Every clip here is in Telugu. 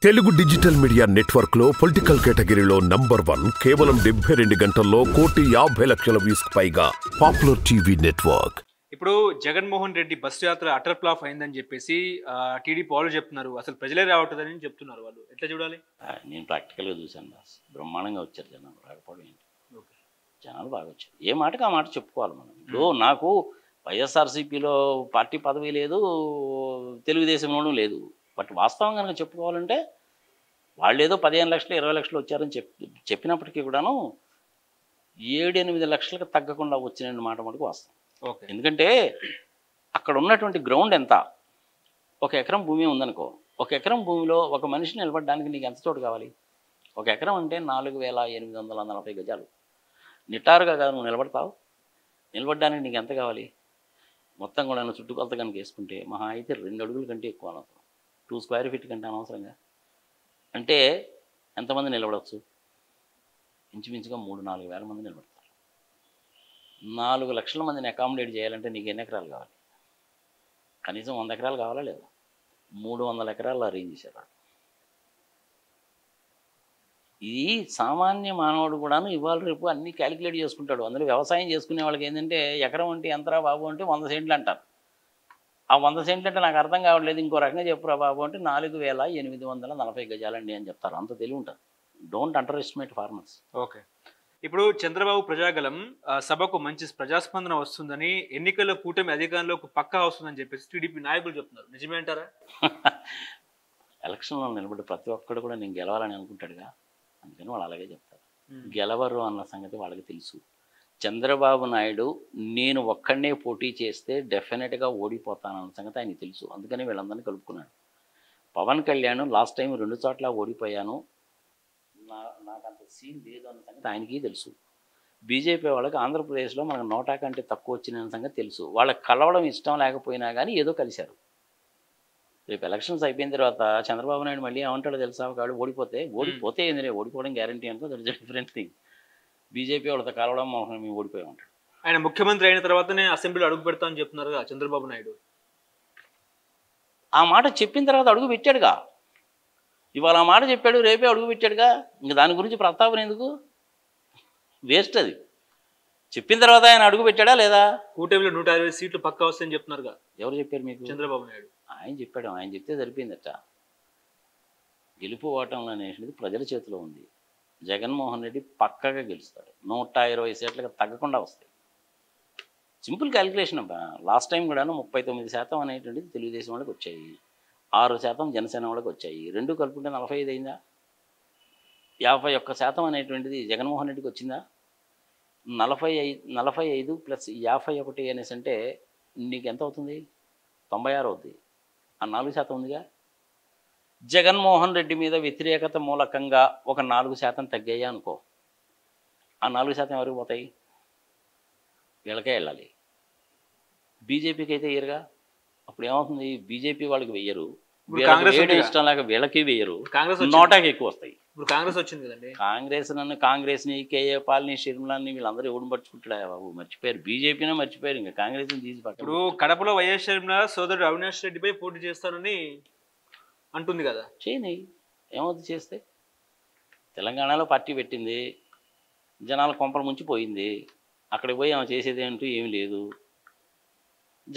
తెలుగు డిజిటల్ మీడియా నెట్వర్క్ లో పొలిటికల్ కేటగిరీలో నంబర్ 1 కేవలం 72 గంటల్లో 1,50,00,000 వ్యూస్ పైగా పాపులర్ టీవీ నెట్వర్క్. ఇప్పుడు జగన్మోహన్ రెడ్డి బస్సు యాత్ర అటర్ ఫ్లాప్ అయిందని చెప్పేసి టీడీపీ వాళ్ళు చెప్తున్నారు. అసలు ప్రజలే రావట్లేదని చెప్తున్నారు. వాళ్ళు ఎట్లా చూడాలి? నేను ప్రాక్టికల్గా చూశాను బాస్. బ్రహ్మాండంగా వచ్చారు జనాలు. రాకపోవడం ఏంటి, ఓకే, జనాలు బాగా వచ్చారు. ఏ మాటకి ఆ మాట చెప్పుకోవాలి మనం. ఇప్పుడు నాకు వైఎస్ఆర్సీపీలో పార్టీ పదవి లేదు, తెలుగుదేశంలోనూ లేదు. బట్ వాస్తవం కనుక చెప్పుకోవాలంటే వాళ్ళు ఏదో 15 లక్షలు 20 లక్షలు వచ్చారని చెప్పినప్పటికీ కూడాను 7-8 లక్షలకు తగ్గకుండా వచ్చిన మాట మటుకు వాస్తవం. ఓకే, ఎందుకంటే అక్కడ ఉన్నటువంటి గ్రౌండ్ ఎంత, 1 ఎకరం భూమి ఉందనుకో, 1 ఎకరం భూమిలో ఒక మనిషి నిలబడడానికి నీకు ఎంత చోటు కావాలి? 1 ఎకరం అంటే 4,840 గజాలు. నిటారుగా కాదు నువ్వు నిలబడతావు. నిలబడడానికి నీకు ఎంత కావాలి? మొత్తం కూడా చుట్టుకొలత కనుక వేసుకుంటే మహా అయితే 2 అడుగుల కంటే ఎక్కువ అనవసరం, 2 స్క్వేర్ ఫీట్ కంటే అనవసరంగా. అంటే ఎంతమంది నిలబడవచ్చు? ఇంచుమించుగా 3-4 వేల మంది నిలబడతారు. 4 లక్షల మందిని అకామిడేట్ చేయాలంటే నీకు ఎన్ని ఎకరాలు కావాలి? కనీసం 100 ఎకరాలు కావాలా లేదా? 300 ఎకరాలు అరేంజ్ చేశారు. ఇది సామాన్య మానవుడు కూడాను ఇవాళ రేపు అన్నీ క్యాలిక్యులేట్ చేసుకుంటాడు. అందులో వ్యవసాయం చేసుకునే వాళ్ళకి ఏంటంటే ఎకరం అంటే ఎంతరా బాబు అంటే 100 సెంట్లు అంటారు. ఆ 100 సెంట్లు అంటే నాకు అర్థం కావట్లేదు, ఇంకో రకంగా చెప్పురా బాబు అంటే 4,840 గజాలండి అని చెప్తారు. అంత తెలివి ఉంటుంది. Don't under estimate farmers. Okay. ఇప్పుడు చంద్రబాబు ప్రజాగలం సభకు మంచి ప్రజాస్పందన వస్తుందని, ఎన్నికల్లో కూటమి అధికారంలోకి పక్కా వస్తుందని చెప్పేసి టీడీపీ నాయకులు చెప్తున్నారు. నిజమే అంటారా? ఎలక్షన్లో నిలబడి ప్రతి ఒక్కడు కూడా నేను గెలవాలని అనుకుంటాడుగా, అందుకని వాళ్ళు అలాగే చెప్తారు. గెలవరు అన్న సంగతి వాళ్ళకి తెలుసు. చంద్రబాబు నాయుడు నేను ఒక్కడనే పోటీ చేస్తే డెఫినెట్గా ఓడిపోతానన్న సంగతి ఆయనకి తెలుసు. అందుకని వీళ్ళందరినీ కలుపుకున్నాడు. పవన్ కళ్యాణ్ లాస్ట్ టైం 2 చోట్ల ఓడిపోయాను, నాకు అంత సీన్ లేదు అన్న సంగతి ఆయనకి తెలుసు. బీజేపీ వాళ్ళకి ఆంధ్రప్రదేశ్లో మనకు 100 కంటే తక్కువ వచ్చిన సంగతి తెలుసు. వాళ్ళకి కలవడం ఇష్టం లేకపోయినా కానీ ఏదో కలిశారు. రేపు ఎలక్షన్స్ అయిపోయిన తర్వాత చంద్రబాబు నాయుడు మళ్ళీ ఏమంటాడో తెలుసా? వాడు ఓడిపోతే ఏంది, ఓడిపోవడం గ్యారంటీ అనుకో, that is a different thing. BJP వాళ్ళతో కలవడం మేము ఓడిపోయి ఉంటాడు. ఆయన ముఖ్యమంత్రి అయిన తర్వాతనే అసెంబ్లీలో అడుగు పెడతామని చెప్తున్నారు కదా చంద్రబాబు నాయుడు. ఆ మాట చెప్పిన తర్వాత అడుగు పెట్టాడుగా. ఇవాళ ఆ మాట చెప్పాడు, రేపే అడుగు పెట్టాడుగా. ఇంక దాని గురించి ప్రస్తావన ఎందుకు? వేస్ట్ అది. చెప్పిన తర్వాత ఆయన అడుగు పెట్టాడా లేదా? కూటమిలో 160 సీట్లు పక్కా వస్తాయని చెప్తున్నారుగా. ఎవరు చెప్పారు మీకు? చంద్రబాబు నాయుడు. ఆయన చెప్పాడు. ఆయన చెప్తే సరిపోయిందట. గెలుపు ఓటంలో అనేటువంటిది ప్రజల చేతిలో ఉంది. జగన్మోహన్ రెడ్డి పక్కగా గెలుస్తాడు. 120 సీట్లకు తగ్గకుండా వస్తాయి. సింపుల్ క్యాలిక్యులేషన్ అబ్బా. లాస్ట్ టైం కూడా 39% అనేటువంటిది తెలుగుదేశం వాళ్ళకి వచ్చాయి, 6% జనసేన వాళ్ళకి వచ్చాయి. 2 కలుపుకుంటే 45 అయిందా? 51% అనేటువంటిది జగన్మోహన్ రెడ్డికి వచ్చిందా? 45 ప్లస్ 51 అనేసి అంటే నీకు ఎంత అవుతుంది? 96 అవుతుంది. ఆ 4% ఉందిగా. జగన్మోహన్ రెడ్డి మీద వ్యతిరేకత మూలకంగా ఒక 4% తగ్గాయా అనుకో, ఆ 4% ఎవరికి పోతాయి? వీళ్ళకే వెళ్ళాలి. బీజేపీకి అయితే వేయరుగా. అప్పుడు ఏమవుతుంది? బీజేపీ వాళ్ళకి వెయ్యరు, ఇష్టం లేక వీళ్ళకి వెయ్యరు, నోటాకి ఎక్కువ వస్తాయి. ఇప్పుడు కాంగ్రెస్ వచ్చింది కదండి. కాంగ్రెస్ని కేఏ పాల్ని షర్మిలాని వీళ్ళందరూ ఎవడు మర్చిపుట్టాడా బాబు? మర్చిపోయారు. బీజేపీనే మర్చిపోయారు, ఇంకా కాంగ్రెస్ని తీసి పక్కన. ఇప్పుడు కడపలో వైఎస్ షర్మిల సోదరుడు అవినాష్ రెడ్డిపై పోటీ చేస్తానని అంటుంది కదా. చేయని ఏమవుతుంది చేస్తే? తెలంగాణలో పార్టీ పెట్టింది, జనాల కొంపలు ముంచిపోయింది. అక్కడికి పోయి ఆమె చేసేది అంటూ ఏమి లేదు.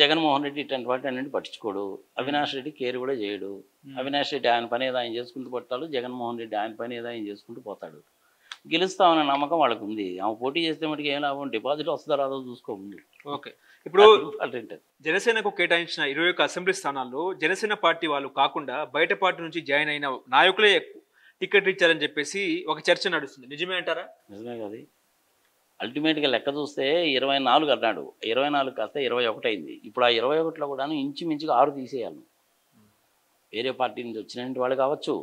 జగన్మోహన్ రెడ్డి ఇట్లాంటి వాటి అన్నింటి పట్టించుకోడు. అవినాష్ రెడ్డి కేర్ కూడా చేయడు. అవినాష్ రెడ్డి ఆయన పని ఏదో ఆయన చేసుకుంటూ పట్టాడు, జగన్మోహన్ రెడ్డి ఆయన పని ఏదో ఆయన చేసుకుంటూ పోతాడు. గెలుస్తామన్న నమ్మకం వాళ్ళకు ఉంది. ఆమె పోటీ చేస్తే మటుకు ఏం లాభం? డిపాజిట్ వస్తుందో రాదో చూసుకోండి. ఓకే. ఇప్పుడు జనసేనకు కేటాయించిన 21 అసెంబ్లీ స్థానాల్లో జనసేన పార్టీ వాళ్ళు కాకుండా బయట పార్టీ నుంచి జాయిన్ అయిన నాయకులే టికెట్ ఇచ్చారని చెప్పేసి ఒక చర్చ నడుస్తుంది. నిజమే అంటారా? నిజమే కదా. అల్టిమేట్గా లెక్క చూస్తే 24 అన్నాడు, 24 కాస్త 21 అయింది. ఇప్పుడు ఆ 21లో కూడా ఇంచుమించుగా 6 తీసేయాలి. వేరే పార్టీ నుంచి వచ్చినటువంటి వాళ్ళు కావచ్చు,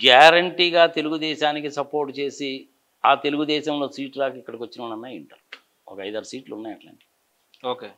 గ్యారంటీగా తెలుగుదేశానికి సపోర్ట్ చేసి ఆ తెలుగుదేశంలో సీట్లు రాక ఇక్కడికి వచ్చిన వాళ్ళన్నా ఉంటారు. ఒక 5-6 సీట్లు ఉన్నాయి అట్లాంటివి. ఓకే.